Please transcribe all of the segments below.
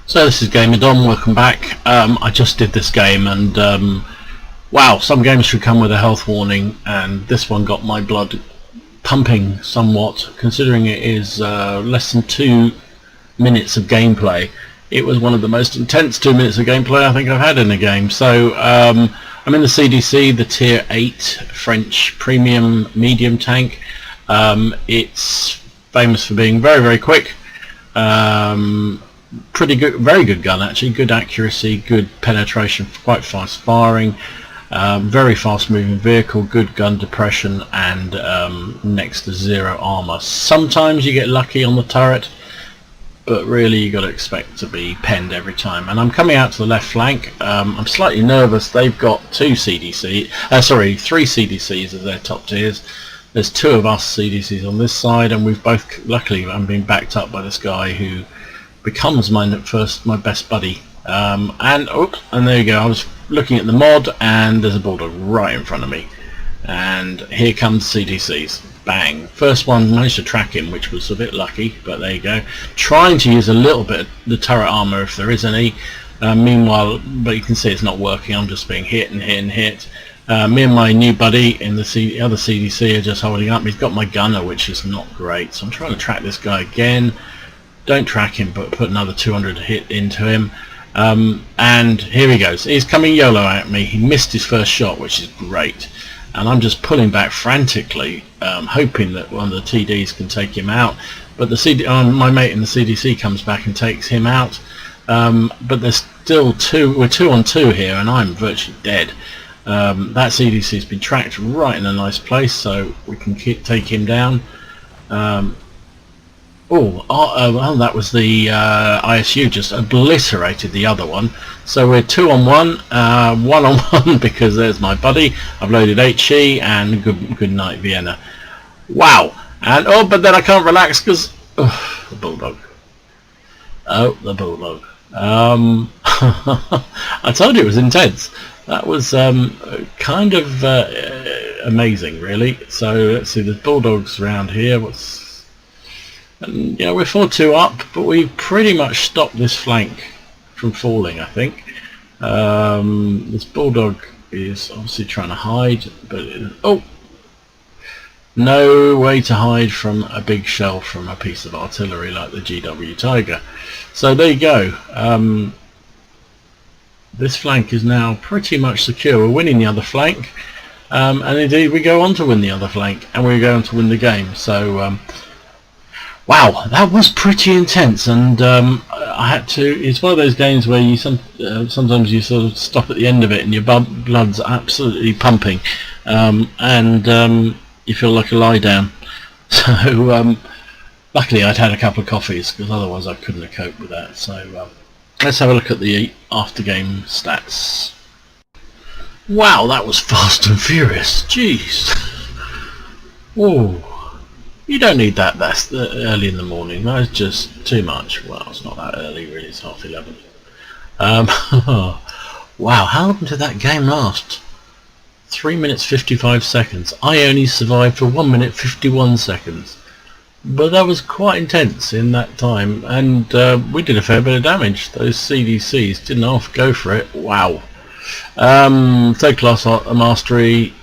So this is Gamer Dom, welcome back. I just did this game and wow, some games should come with a health warning, and this one got my blood pumping somewhat, considering it is less than 2 minutes of gameplay. It was one of the most intense 2 minutes of gameplay I think I've had in a game. So I'm in the CDC, the tier 8 French premium medium tank. It's famous for being very quick. Pretty good, very good gun actually, good accuracy, good penetration, quite fast firing, very fast moving vehicle, good gun depression, and next to zero armor. Sometimes you get lucky on the turret, but really you got to expect to be penned every time. And I'm coming out to the left flank. I'm slightly nervous. They've got three CDCs as their top tiers. There's 2 of us CDCs on this side, and we've both, luckily I'm being backed up by this guy who becomes my best buddy. And there you go, I was looking at the mod and there's a bulldog right in front of me, and here comes CDCs. Bang, first one managed to track him, which was a bit lucky, but there you go. Trying to use a little bit of the turret armor if there is any. Meanwhile, but you can see it's not working, I'm just being hit and hit. Me and my new buddy in the other CDC are just holding up. He's got my gunner, which is not great, so I'm trying to track this guy again. Don't track him, but put another 200 hit into him. And here he goes. He's coming YOLO at me. He missed his first shot, which is great. And I'm just pulling back frantically, hoping that one of the TDs can take him out. But my mate in the CDC comes back and takes him out. But there's still we're 2 on 2 here, and I'm virtually dead. That CDC's been tracked right in a nice place, so we can take him down. That was the ISU just obliterated the other one. So we're 2 on 1, 1 on 1 because there's my buddy. I've loaded HE and good night Vienna. Wow. And but then I can't relax because the bulldog. Oh, the bulldog. I told you it was intense. That was kind of amazing, really. So let's see, there's bulldogs around here. And we're 4-2 up, but we've pretty much stopped this flank from falling, I think. This bulldog is obviously trying to hide, but no way to hide from a big shell from a piece of artillery like the GW Tiger. So there you go. This flank is now pretty much secure. We're winning the other flank, and indeed we go on to win the other flank, and we're going to win the game. So wow, that was pretty intense, and I had to. It's one of those games where you sometimes you sort of stop at the end of it, and your blood's absolutely pumping, and you feel like a lie down. So luckily, I'd had a couple of coffees because otherwise I couldn't have coped with that. So let's have a look at the after-game stats. Wow, that was fast and furious. Jeez. Oh. You don't need that early in the morning. That's just too much. Well, it's not that early really, it's 11:30. Wow, how long did that game last? 3 minutes 55 seconds. I only survived for 1 minute 51 seconds. But that was quite intense in that time, and we did a fair bit of damage. Those CDCs didn't half go for it. Wow. 3rd class mastery.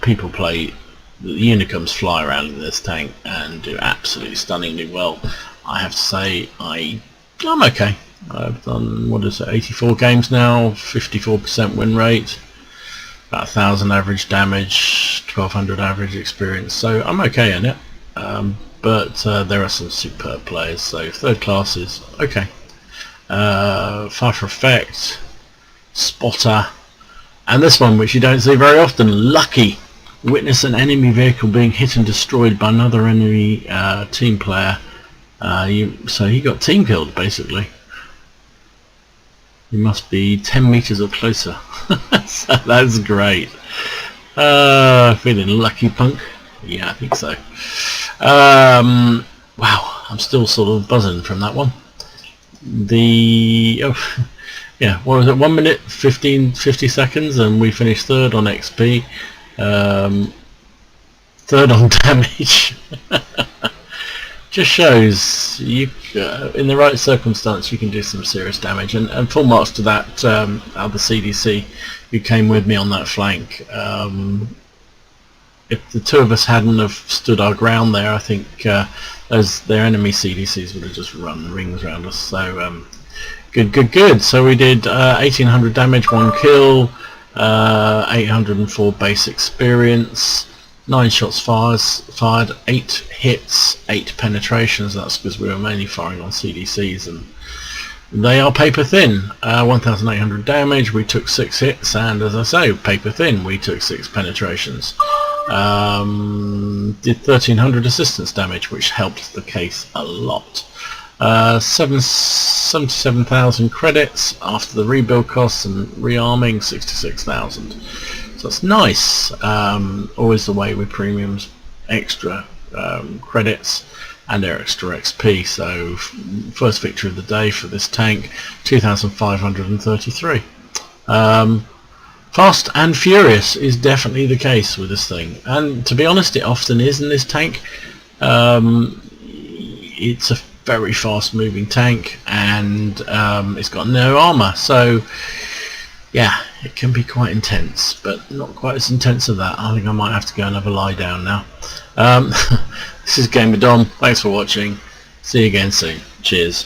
People play. The Unicums fly around in this tank and do absolutely stunningly well. I have to say I'm okay. I've done, 84 games now, 54% win rate, about 1,000 average damage, 1,200 average experience, so I'm okay in it. But there are some superb players, so 3rd class is okay. Fire for Effect, Spotter, and this one, which you don't see very often, Lucky. Witness an enemy vehicle being hit and destroyed by another enemy team player. So he got team killed basically. He must be 10 meters or closer. So that's great. Feeling lucky, punk? Yeah, I think so. Wow, I'm still sort of buzzing from that one. Yeah, what was it? 1 minute 50 seconds, and we finished 3rd on XP. 3rd on damage. just shows you in the right circumstance you can do some serious damage, and full marks to that other CDC who came with me on that flank. If the two of us hadn't have stood our ground there, I think as their enemy CDCs would have just run rings around us. So good. So we did 1800 damage, 1 kill, 804 base experience, 9 shots fired, 8 hits, 8 penetrations. That's because we were mainly firing on CDCs, and they are paper thin. 1800 damage, we took 6 hits, and as I say, paper thin, we took 6 penetrations. Did 1300 assistance damage, which helped the case a lot. 77,000 credits after the rebuild costs and rearming, 66,000. So that's nice. Always the way with premiums, extra credits and extra XP. So first victory of the day for this tank, 2,533. Fast and furious is definitely the case with this thing, and to be honest, it often is in this tank. It's a very fast moving tank, and it's got no armor, so yeah, it can be quite intense, but not quite as intense as that. I think I might have to go and have a lie down now. This is Gamer Dom, thanks for watching, see you again soon, cheers.